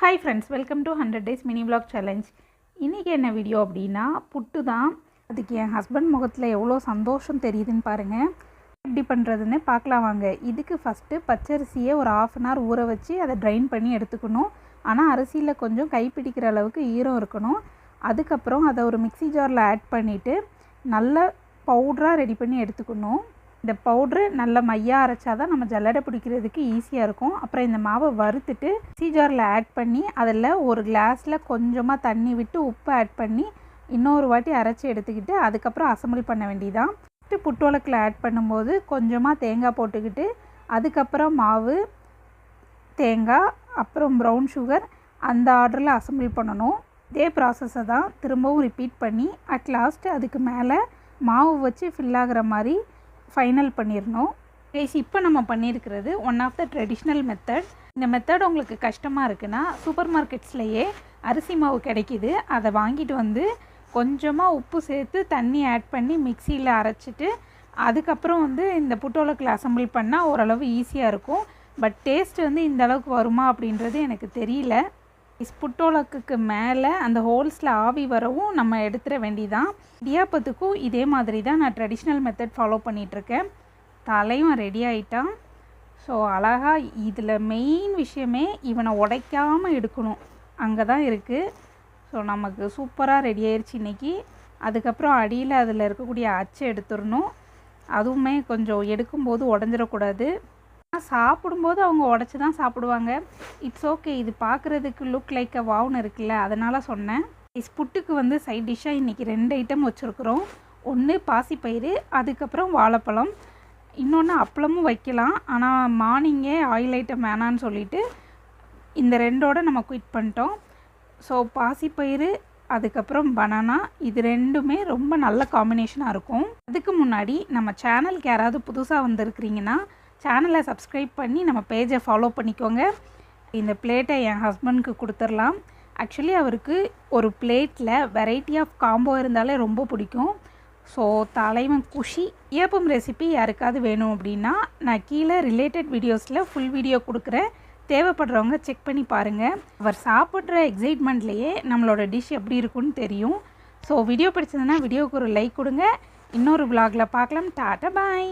Hi friends, welcome to 100 days mini vlog challenge. இன்னைக்கு என்ன video அப்படினா புட்டு தான். அதுக்கு என் ஹஸ்பண்ட் முகத்துல எவ்வளவு சந்தோஷம் தெரியுதுன்னு பாருங்க. எப்படி பண்றதுன்னு பார்க்கலாம் வாங்க. இதுக்கு ஃபர்ஸ்ட் பச்சரிசியை ஒரு 1/2 hour ஊற வச்சு அதை ட்ரைன் பண்ணி எடுத்துக்கணும். ஆனா அரிசியில கொஞ்சம் கை பிடிக்கிற அளவுக்கு ஈரம் இருக்கணும். அதுக்கு அப்புறம் அதை ஒரு மிக்ஸி ஜார்ல ஆட் பண்ணிட்டு நல்ல பவுடரா ரெடி பண்ணி எடுத்துக்கணும். இந்த பவுடர் நல்ல மையா அரைச்சாதான் நம்ம ஜல்லடை பிடிக்கிறதுக்கு ஈஸியாக இருக்கும். அப்புறம் இந்த மாவை வறுத்துட்டு மிக்ஸி ஜாரில் ஆட் பண்ணி அதில் ஒரு கிளாஸில் கொஞ்சமாக தண்ணி விட்டு உப்பு ஆட் பண்ணி இன்னொரு வாட்டி அரைச்சி எடுத்துக்கிட்டு அதுக்கப்புறம் அசம்பிள் பண்ண வேண்டியதான். ஃபஸ்ட்டு புட்டுவலக்கில் ஆட் பண்ணும்போது கொஞ்சமாக தேங்காய் போட்டுக்கிட்டு அதுக்கப்புறம் மாவு, தேங்காய், அப்புறம் ப்ரௌன் சுகர் அந்த ஆர்டரில் அசம்பிள் பண்ணணும். இதே ப்ராசஸை தான் திரும்பவும் ரிப்பீட் பண்ணி அட் லாஸ்ட் அதுக்கு மேலே மாவு வச்சு ஃபில் ஆகிற மாதிரி ஃபைனல் பண்ணிடணும். இப்போ நம்ம பண்ணியிருக்கிறது one of the traditional method. இந்த மெத்தட் உங்களுக்கு கஷ்டமாக இருக்குன்னா சூப்பர் மார்க்கெட்ஸ்லேயே அரிசி மாவு கிடைக்கிது. அதை வாங்கிட்டு வந்து கொஞ்சமாக உப்பு சேர்த்து தண்ணி ஆட் பண்ணி மிக்சியில் அரைச்சிட்டு அதுக்கப்புறம் வந்து இந்த புட்டோலக்கில் அசம்பிள் பண்ணால் ஓரளவு ஈஸியாக இருக்கும். பட் டேஸ்ட் வந்து இந்த அளவுக்கு வருமா அப்படின்றது எனக்கு தெரியல. புட்டோலக்குக்கு மேலே அந்த ஹோல்ஸில் ஆவி வரவும் நம்ம எடுத்துட வேண்டியதான். இடியாப்பத்துக்கும் இதே மாதிரி தான் நான் ட்ரெடிஷ்னல் மெத்தட் ஃபாலோ பண்ணிகிட்ருக்கேன். தலையும் ரெடி ஆகிட்டான். ஸோ அழகாக இதில் மெயின் விஷயமே இவனை உடைக்காமல் எடுக்கணும், அங்கே தான் இருக்குது. ஸோ நமக்கு சூப்பராக ரெடி ஆயிடுச்சு இன்றைக்கி. அதுக்கப்புறம் அடியில் அதில் இருக்கக்கூடிய அச்சை எடுத்துடணும். அதுவுமே கொஞ்சம் எடுக்கும்போது உடஞ்சிடக்கூடாது. சாப்பிடும்போது அவங்க உடச்சி தான் சாப்பிடுவாங்க. இட்ஸ் ஓகே, இது பார்க்குறதுக்கு லுக் லைக் அ வாவ்னு இருக்குல்ல, அதனால் சொன்னேன். புட்டுக்கு வந்து சைட் டிஷ்ஷாக இன்றைக்கி 2 ஐட்டம் வச்சுருக்குறோம். ஒன்று பாசிப்பயிறு, அதுக்கப்புறம் வாழைப்பழம், இன்னொன்று அப்பளமும் வைக்கலாம். ஆனால் மார்னிங்கே ஆயில் ஐட்டம் வேணான்னு சொல்லிவிட்டு இந்த 2ஓட நம்ம குயிட் பண்ணிட்டோம். ஸோ பாசிப்பயிறு அதுக்கப்புறம் பனானா, இது 2மே ரொம்ப நல்ல காம்பினேஷனாக இருக்கும். அதுக்கு முன்னாடி நம்ம சேனலுக்கு யாராவது புதுசாக வந்திருக்கிறீங்கன்னா சேனலை சப்ஸ்கிரைப் பண்ணி நம்ம பேஜை ஃபாலோ பண்ணிக்கோங்க. இந்த பிளேட்டை என் ஹஸ்பண்டுக்கு கொடுத்துடலாம். ஆக்சுவலி அவருக்கு ஒரு பிளேட்டில் வெரைட்டி ஆஃப் காம்போ இருந்தாலே ரொம்ப பிடிக்கும். ஸோ தலைவன் குஷி. இடியாப்பம் ரெசிபி யாருக்காவது வேணும் அப்படின்னா நான் கீழே ரிலேட்டட் வீடியோஸில் ஃபுல் வீடியோ கொடுக்குறேன். தேவைப்படுறவங்க செக் பண்ணி பாருங்கள். அவர் சாப்பிட்ற எக்ஸைட்மெண்ட்லேயே நம்மளோட டிஷ் எப்படி இருக்குன்னு தெரியும். ஸோ வீடியோ பிடிச்சதுன்னா வீடியோவுக்கு ஒரு லைக் கொடுங்க. இன்னொரு vlogல பார்க்கலாம். டாட்டா பாய்.